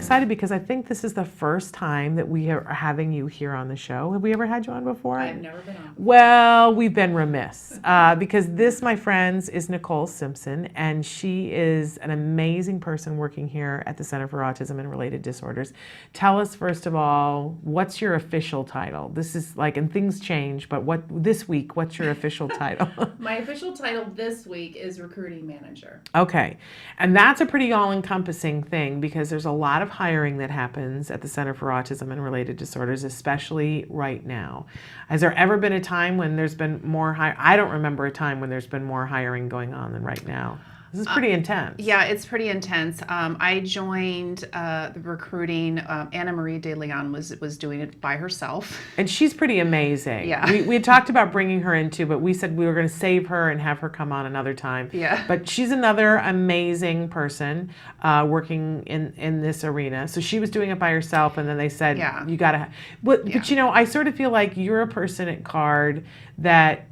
excited because I think this is the first time that we are having you here on the show. Have we ever had you on before? I've never been on. Well, we've been remiss because this, my friends, is Nicole Simpson, and she is an amazing person working here at the Center for Autism and Related Disorders. Tell us, first of all, what's your official title? This is like, and things change, but this week, what's your official title? My official title this week is Recruiting Manager. Okay. And that's a pretty all-encompassing thing because there's a lot of hiring that happens at the Center for Autism and Related Disorders, especially right now. Has there ever been a time when there's been more I don't remember a time when there's been more hiring going on than right now. This is pretty intense. Yeah, it's pretty intense. I joined the recruiting. Anna Marie De Leon was doing it by herself. And she's pretty amazing. Yeah. We had talked about bringing her in too, but we said we were going to save her and have her come on another time. Yeah. But she's another amazing person working in this arena. So she was doing it by herself, and then they said, Yeah. you got to. But you know, I sort of feel like you're a person at CARD that.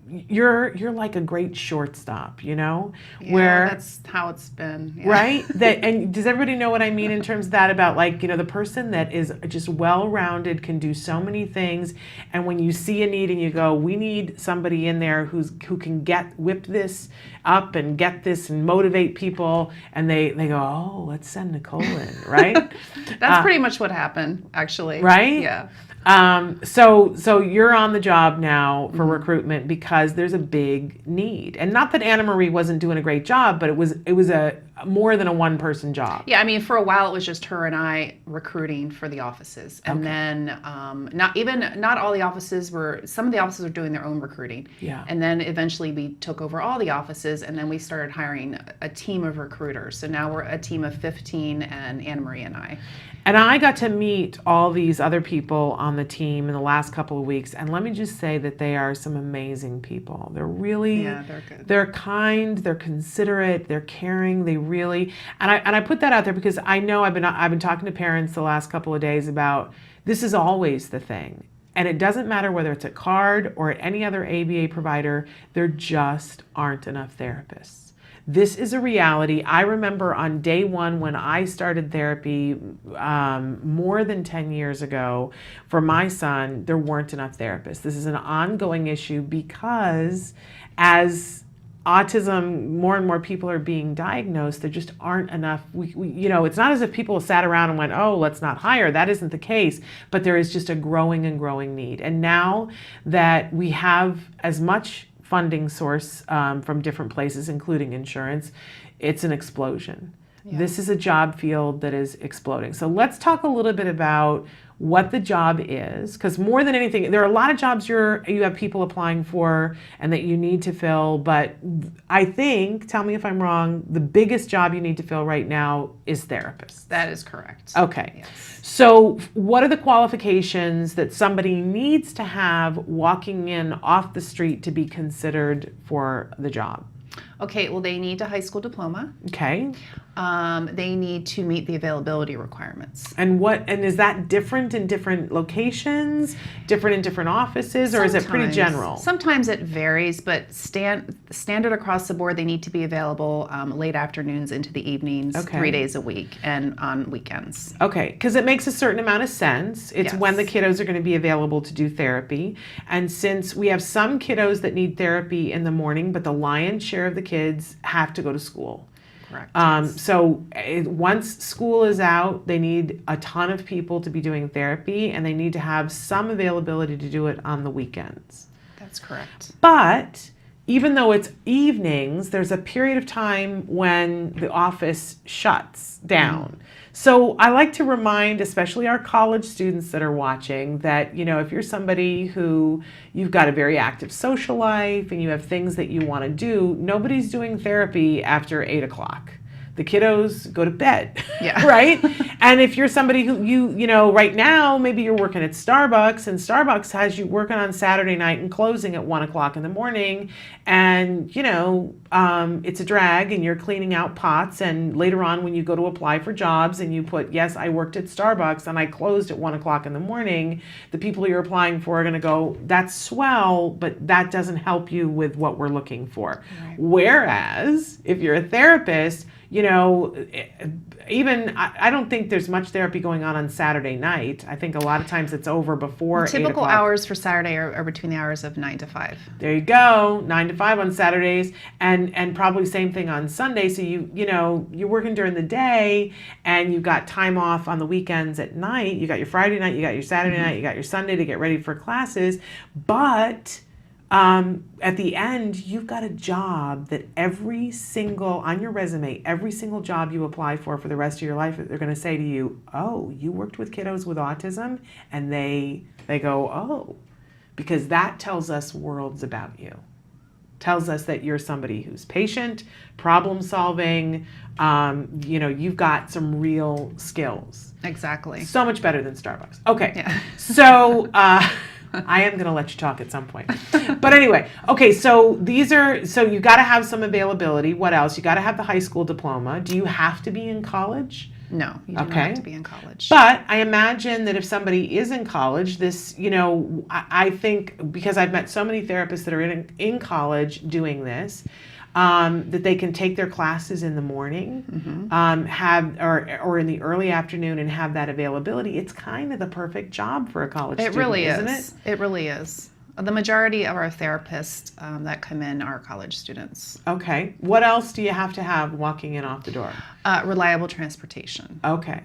You're like a great shortstop, you know, where that's how it's been, right? And does everybody know what I mean in terms of that about like, you know, the person that is just well-rounded, can do so many things, and when you see a need and you go, we need somebody in there who can whip this up and get this and motivate people, and they go, oh, let's send Nicole in, right? That's pretty much what happened, actually. Right? Yeah. So you're on the job now for recruitment because there's a big need, and not that Anna Marie wasn't doing a great job, but it was a more than a one-person job. Yeah, I mean, for a while it was just her and I recruiting for the offices, and then not all the offices some of the offices were doing their own recruiting. Yeah. And then eventually we took over all the offices, and then we started hiring a team of recruiters. So now we're a team of 15, and Anna Marie and I. And I got to meet all these other people on the team in the last couple of weeks, and let me just say that they are some amazing people. They're really, they're good. They're kind, they're considerate, they're caring. They really, and I put that out there because I know I've been talking to parents the last couple of days about this is always the thing, and it doesn't matter whether it's at CARD or at any other ABA provider. There just aren't enough therapists. This is a reality. I remember on day one when I started therapy more than 10 years ago for my son, there weren't enough therapists. This is an ongoing issue because as autism, more and more people are being diagnosed, there just aren't enough. You know, it's not as if people sat around and went, oh, let's not hire. That isn't the case. But there is just a growing and growing need. And now that we have as much funding source from different places, including insurance, it's an explosion. Yeah. This is a job field that is exploding. So let's talk a little bit about what the job is, because more than anything, there are a lot of jobs you have people applying for and that you need to fill, but I think, tell me if I'm wrong, the biggest job you need to fill right now is therapist. That is correct. Okay. Yes. So what are the qualifications that somebody needs to have walking in off the street to be considered for the job? Okay, well, they need a high school diploma. Okay. They need to meet the availability requirements. And is that different in different locations, different in different offices, or is it pretty general? Sometimes it varies, but standard across the board, they need to be available late afternoons into the evenings, 3 days a week, and on weekends. Okay, because it makes a certain amount of sense. It's when the kiddos are going to be available to do therapy. And since we have some kiddos that need therapy in the morning, but the lion's share of the kids have to go to school. Correct. So once school is out, they need a ton of people to be doing therapy, and they need to have some availability to do it on the weekends. That's correct. But even though it's evenings, there's a period of time when the office shuts down. So I like to remind, especially our college students that are watching, that, you know, if you're somebody who you've got a very active social life and you have things that you want to do, nobody's doing therapy after 8 o'clock. The kiddos go to bed, right? And if you're somebody who you know, right now, maybe you're working at Starbucks, and Starbucks has you working on Saturday night and closing at 1 o'clock in the morning, and, you know, it's a drag, and you're cleaning out pots, and later on when you go to apply for jobs and you put, yes, I worked at Starbucks and I closed at 1 o'clock in the morning, the people you're applying for are going to go, that's swell, but that doesn't help you with what we're looking for. Right. Whereas if you're a therapist, even I don't think there's much therapy going on Saturday night. I think a lot of times it's over before 8 Typical o'clock. hours for Saturday are between the hours of 9 to 5. There you go, 9 to 5 on Saturdays, and probably same thing on Sunday. So you're working during the day, and you've got time off on the weekends at night. You got your Friday night, you got your Saturday night, you got your Sunday to get ready for classes, but at the end, you've got a job that on your resume, every single job you apply for the rest of your life, they're going to say to you, oh, you worked with kiddos with autism? And they go, oh, because that tells us worlds about you. Tells us that you're somebody who's patient, problem solving, you've got some real skills. Exactly. So much better than Starbucks. Okay. Yeah. So, I am going to let you talk at some point. But anyway, okay, so you got to have some availability. What else? You got to have the high school diploma. Do you have to be in college? No, you do not have to be in college. But I imagine that if somebody is in college, I think, because I've met so many therapists that are in college doing this, that they can take their classes in the morning, or in the early afternoon, and have that availability. It's kind of the perfect job for a college student, isn't it? It really is. The majority of our therapists that come in are college students. Okay. What else do you have to have walking in off the door? Reliable transportation. Okay.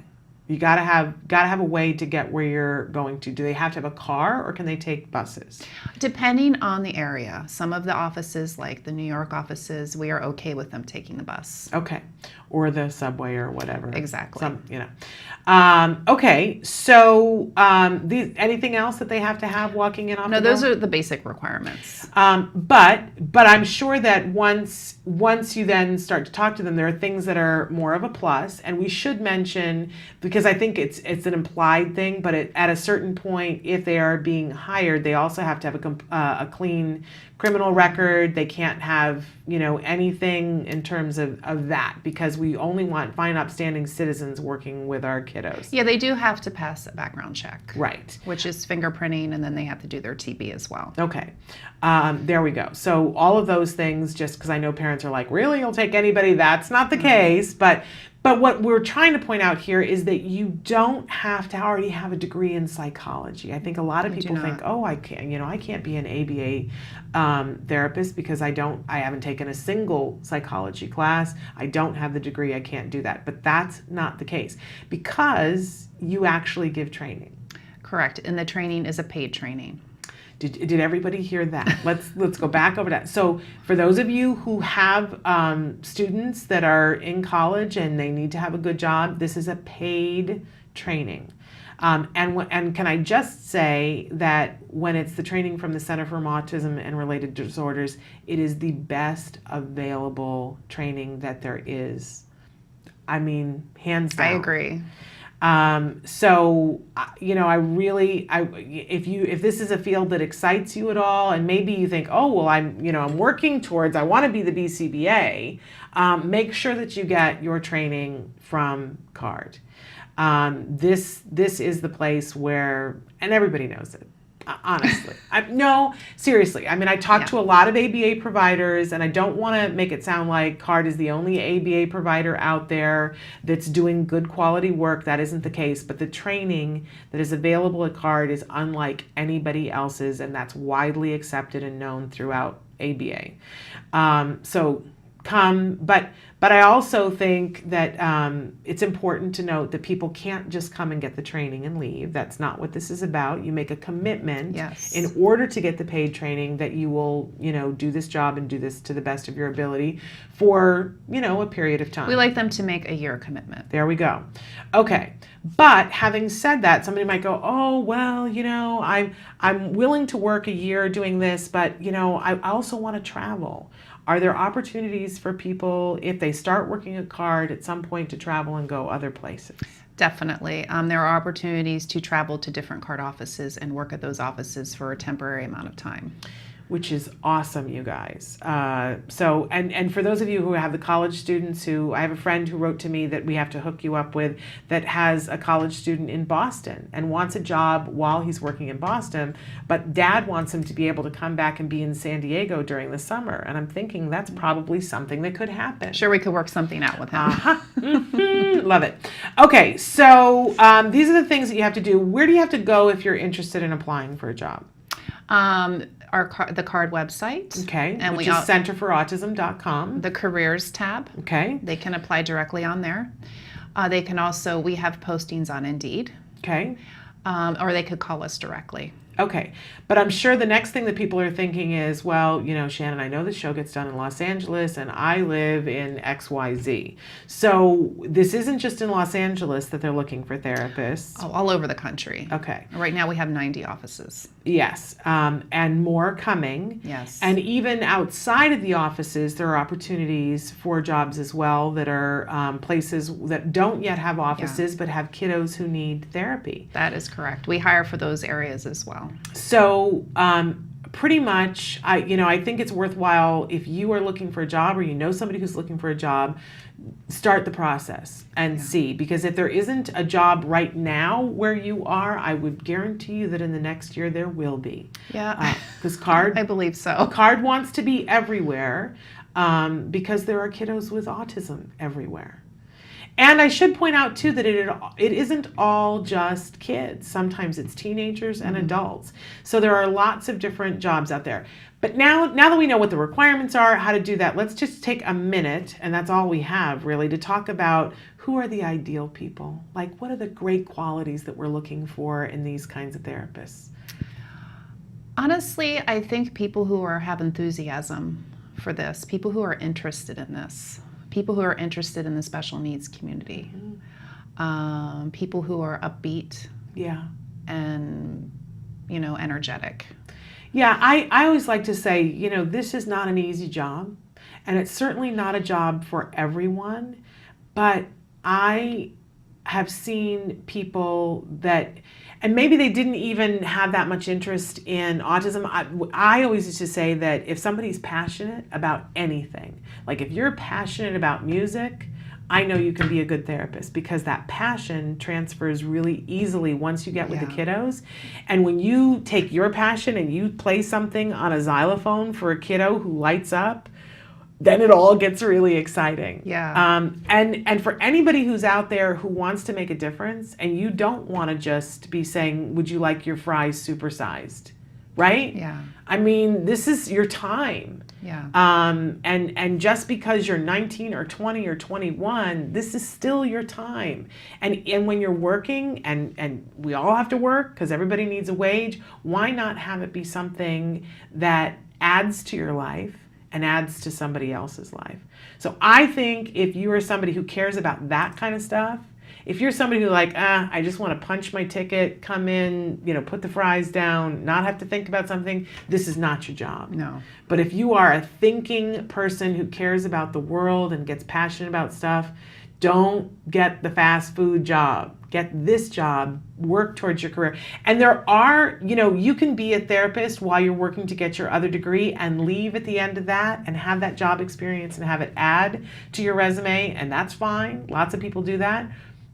You gotta have a way to get where you're going to. Do they have to have a car, or can they take buses? Depending on the area. Some of the offices, like the New York offices, we are okay with them taking the bus. Okay. Or the subway or whatever. Exactly. Okay. So anything else that they have to have walking in off the door? No, those are the basic requirements. But I'm sure that once you then start to talk to them, there are things that are more of a plus. And we should mention, because I think it's an implied thing, but at a certain point, if they are being hired, they also have to have a clean criminal record. They can't have anything in terms of that, because we only want fine, upstanding citizens working with our kiddos. Yeah, they do have to pass a background check. Right. Which is fingerprinting, and then they have to do their TB as well. Okay. There we go. So all of those things, just because I know parents are like, really, you'll take anybody? That's not the case. But what we're trying to point out here is that you don't have to already have a degree in psychology. I think a lot of people think, oh, I can't be an ABA therapist because I haven't taken a single psychology class. I don't have the degree. I can't do that. But that's not the case, because you actually give training. Correct. And the training is a paid training. Did everybody hear that? Let's go back over that. So for those of you who have students that are in college and they need to have a good job, this is a paid training. And can I just say that when it's the training from the Center for Autism and Related Disorders, it is the best available training that there is. I mean, hands down. I agree. So, if this is a field that excites you at all, and maybe you think, oh, well, I'm working towards, I want to be the BCBA, make sure that you get your training from CARD. This is the place where, and everybody knows it. Honestly, no, seriously. I mean, I talk to a lot of ABA providers, and I don't want to make it sound like CARD is the only ABA provider out there that's doing good quality work. That isn't the case, but the training that is available at CARD is unlike anybody else's, and that's widely accepted and known throughout ABA. So come, but I also think that it's important to note that people can't just come and get the training and leave. That's not what this is about. You make a commitment in order to get the paid training that you will, do this job and do this to the best of your ability for, a period of time. We like them to make a year commitment. There we go. Okay. But having said that, somebody might go, oh, well, I'm willing to work a year doing this, but, I also want to travel. Are there opportunities for people, if they start working at CARD, at some point to travel and go other places? Definitely. There are opportunities to travel to different CARD offices and work at those offices for a temporary amount of time. which is awesome, you guys. And for those of you who have the college students I have a friend who wrote to me that we have to hook you up with that has a college student in Boston and wants a job while he's working in Boston, but dad wants him to be able to come back and be in San Diego during the summer. And I'm thinking that's probably something that could happen. Sure, we could work something out with him. Love it. Okay, so these are the things that you have to do. Where do you have to go if you're interested in applying for a job? The CARD website. Okay, and which is centerforautism.com. The careers tab. Okay. They can apply directly on there. They can also, we have postings on Indeed. Okay. Or they could call us directly. Okay, but I'm sure the next thing that people are thinking is, well, Shannon, I know the show gets done in Los Angeles and I live in XYZ. So this isn't just in Los Angeles that they're looking for therapists. Oh, all over the country. Okay. Right now we have 90 offices. Yes, and more coming. Yes. And even outside of the offices, there are opportunities for jobs as well that are places that don't yet have offices but have kiddos who need therapy. That is correct. We hire for those areas as well. So pretty much, I think it's worthwhile if you are looking for a job or you know somebody who's looking for a job, start the process and see. Because if there isn't a job right now where you are, I would guarantee you that in the next year there will be. Yeah. Because CARD, I believe so. CARD wants to be everywhere because there are kiddos with autism everywhere. And I should point out, too, that it isn't all just kids. Sometimes it's teenagers and adults. So there are lots of different jobs out there. But now that we know what the requirements are, how to do that, let's just take a minute, and that's all we have, really, to talk about who are the ideal people. Like, what are the great qualities that we're looking for in these kinds of therapists? Honestly, I think people who have enthusiasm for this, people who are interested in this. People who are interested in the special needs community, people who are upbeat, and energetic. Yeah, I always like to say, this is not an easy job, and it's certainly not a job for everyone. But I have seen people that, and maybe they didn't even have that much interest in autism. I always used to say that if somebody's passionate about anything, like if you're passionate about music, I know you can be a good therapist because that passion transfers really easily once you get with the kiddos. And when you take your passion and you play something on a xylophone for a kiddo who lights up, then it all gets really exciting. Yeah. And for anybody who's out there who wants to make a difference, and you don't want to just be saying, would you like your fries supersized? Right? Yeah. I mean, this is your time. Yeah. And just because you're 19 or 20 or 21, this is still your time. And when you're working, and we all have to work because everybody needs a wage, why not have it be something that adds to your life and adds to somebody else's life? So I think if you are somebody who cares about that kind of stuff, if you're somebody who I just want to punch my ticket, come in, put the fries down, not have to think about something, this is not your job. No. But if you are a thinking person who cares about the world and gets passionate about stuff, don't get the fast food job. Get this job, work towards your career. And there are, you can be a therapist while you're working to get your other degree and leave at the end of that and have that job experience and have it add to your resume, and that's fine. Lots of people do that.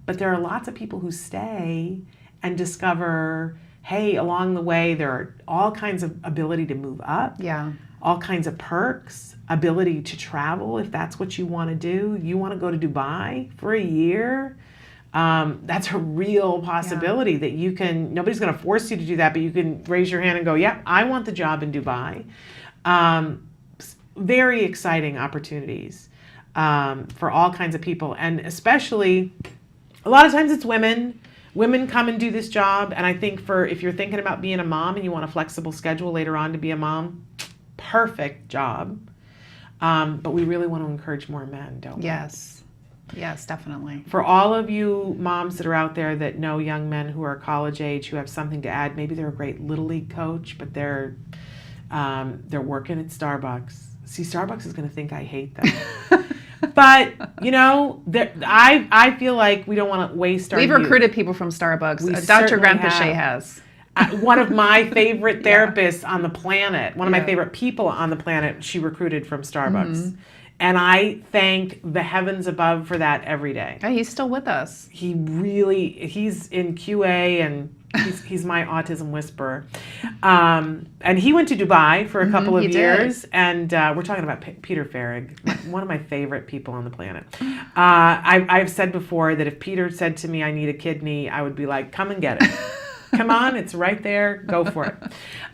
But there are lots of people who stay and discover, hey, along the way, there are all kinds of ability to move up. Yeah. All kinds of perks, ability to travel if that's what you want to do. You want to go to Dubai for a year? That's a real possibility that you can, nobody's going to force you to do that, but you can raise your hand and go, yep, I want the job in Dubai. Very exciting opportunities for all kinds of people. And especially, a lot of times it's women. Women come and do this job. And I think if you're thinking about being a mom and you want a flexible schedule later on to be a mom, perfect job. But we really want to encourage more men, don't we? Yes. Yes, definitely. For all of you moms that are out there that know young men who are college age who have something to add, maybe they're a great little league coach, but they're working at Starbucks. See, Starbucks is going to think I hate them. But, I feel like we don't want to waste our We've youth. recruited people from Starbucks. We Dr. certainly Grandpichet have. has. One of my favorite therapists on the planet, one of my Yeah. favorite people on the planet, she recruited from Starbucks. Mm-hmm. And I thank the heavens above for that every day. Oh, he's still with us. He's in QA, and he's my autism whisperer. And he went to Dubai for a couple of he did. years. And we're talking about Peter Farrig, one of my favorite people on the planet. I've said before that if Peter said to me, I need a kidney, I would be like, come and get it. Come on, it's right there. Go for it.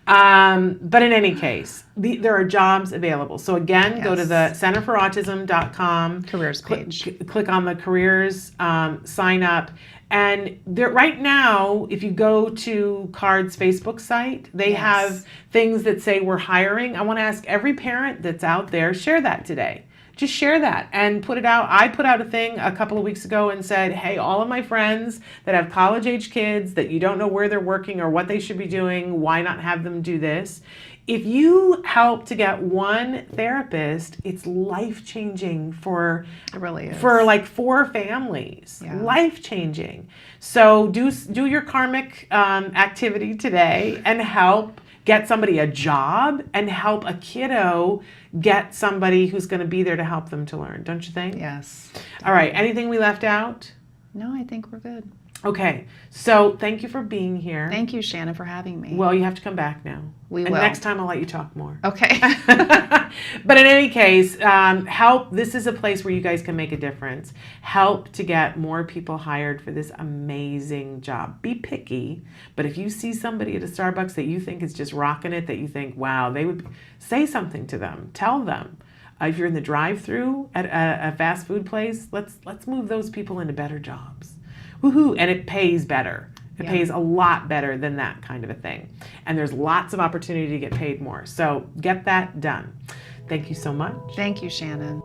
But in any case, there are jobs available. So again, go to the centerforautism.com. Careers page. Click on the careers, sign up. And there, right now, if you go to CARD's Facebook site, they have things that say we're hiring. I want to ask every parent that's out there, share that today. Just share that and put it out. I put out a thing a couple of weeks ago and said, hey, all of my friends that have college-age kids that you don't know where they're working or what they should be doing, why not have them do this? If you help to get one therapist, it's life-changing for It really is. for like 4 families. Yeah. Life-changing. So do your karmic activity today and help get somebody a job and help a kiddo get somebody who's going to be there to help them to learn. Don't you think? Yes. All right. Anything we left out? No, I think we're good. Okay. So thank you for being here. Thank you, Shannon, for having me. Well, you have to come back now. We and will. next time I'll let you talk more. Okay. But in any case, help. This is a place where you guys can make a difference. Help to get more people hired for this amazing job. Be picky, but if you see somebody at a Starbucks that you think is just rocking it, that you think, wow, they would, say something to them. Tell them. If you're in the drive-through at a fast food place, let's move those people into better jobs. Woohoo! And it pays better. It pays a lot better than that kind of a thing. And there's lots of opportunity to get paid more. So get that done. Thank you so much. Thank you, Shannon.